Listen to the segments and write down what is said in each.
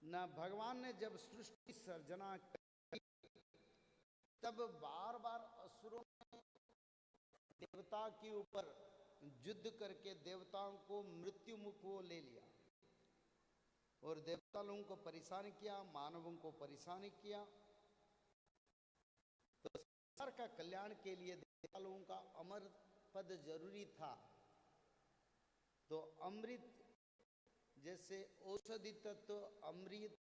न भगवान ने जब सृष्टि सर्जना की तब बार बार असुरों ने देवता के ऊपर युद्ध करके देवताओं को मृत्यु मुख को ले लिया और देवता लोगों को परेशान किया, मानवों को परेशान किया। तो संसार का कल्याण के लिए देवता लोगों का अमर पद जरूरी था। तो अमृत जैसे औषधि तत्व अमृत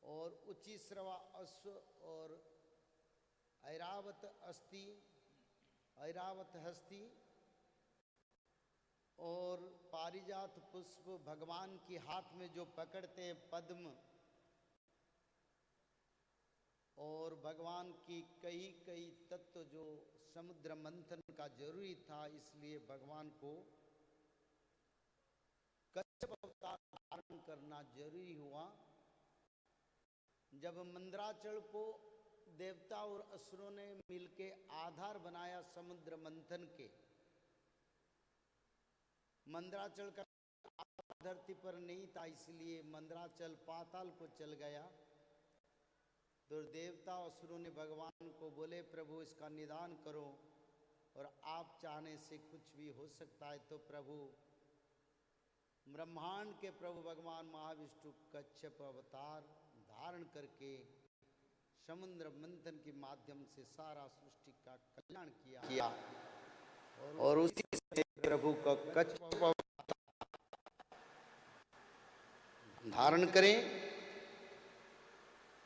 और उच्चश्रवा अश्व और ऐरावत हस्ती और पारिजात पुष्प भगवान के हाथ में जो पकड़ते हैं पद्म, और भगवान की कई कई तत्व जो समुद्र मंथन का जरूरी था, इसलिए भगवान को कच्छप अवतार धारण करना जरूरी हुआ। जब मंदराचल को देवता और असुरों ने मिलके आधार बनाया समुद्र मंथन के, मंदराचल का धरती पर नहीं था, इसलिए मंदराचल पाताल को चल गया। तो देवता असुरों ने भगवान को बोले, प्रभु इसका निदान करो और आप चाहने से कुछ भी हो सकता है। तो प्रभु ब्रह्मांड के प्रभु भगवान महाविष्णु कच्छप अवतार धारण करके समुद्र मंथन के माध्यम से सारा सृष्टि का कल्याण किया और उसी से प्रभु का कच्छप धारण करें।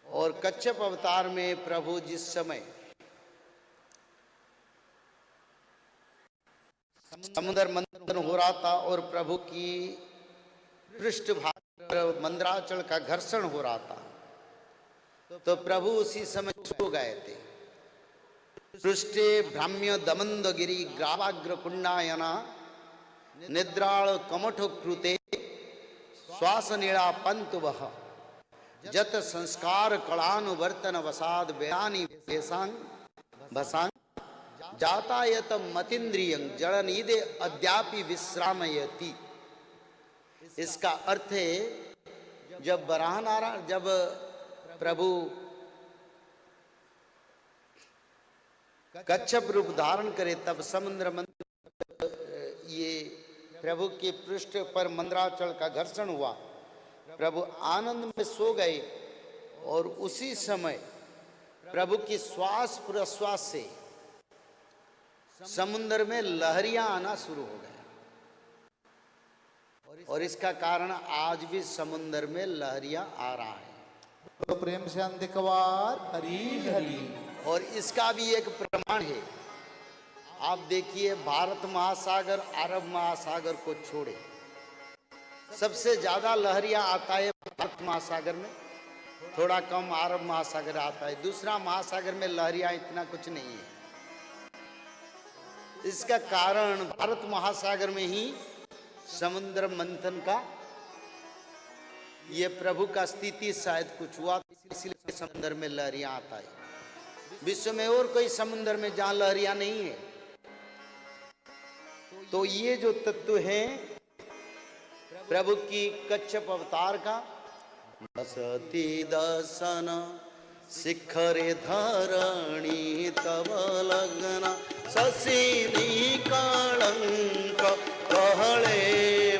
और कच्छप अवतार में प्रभु जिस समय समुद्र मंथन हो रहा था और प्रभु की पृष्ठभाग पर मंदराचल का घर्षण हो रहा था, तो प्रभु उसी समय सो गए थे। पृष्ठे भ्राम्य दमंद गिरी ग्रावाग्र कुंडायना निद्राल कमठ कृते श्वास नीड़ा पंतु वह जत संस्कार कलानुवर्तन वसाद बेरानी बेसांग भसांग जातायत मतिन्द्रियं जड़नीदे अद्यापि विश्रामयति। इसका अर्थ है, जब बराहनारायण जब प्रभु कच्छप रूप धारण करे तब समुद्र मंथन ये प्रभु के पृष्ठ पर मंदराचल का घर्षण हुआ। प्रभु आनंद में सो गए और उसी समय प्रभु की श्वास प्रश्वास से समुद्र में लहरियां आना शुरू हो गया। और इसका कारण आज भी समुद्र में लहरियां आ रहा है। तो प्रेम से अंधिकवार हरी हरी। और इसका भी एक प्रमाण है। आप देखिए, भारत महासागर अरब महासागर को छोड़े सबसे ज्यादा लहरियां आता है भारत महासागर में, थोड़ा कम अरब महासागर आता है। दूसरा महासागर में लहरियां इतना कुछ नहीं है। इसका कारण भारत महासागर में ही समुद्र मंथन का ये प्रभु का स्थिति शायद कुछ हुआ, इसलिए समुद्र में लहरियां आता है। विश्व में और कोई समुद्र में जहां लहरियां नहीं है। तो ये जो तत्व है प्रभु की कच्छप अवतार का, बसती दसन शिखरे धरणी तव लग्न शशिनी कलंक कहले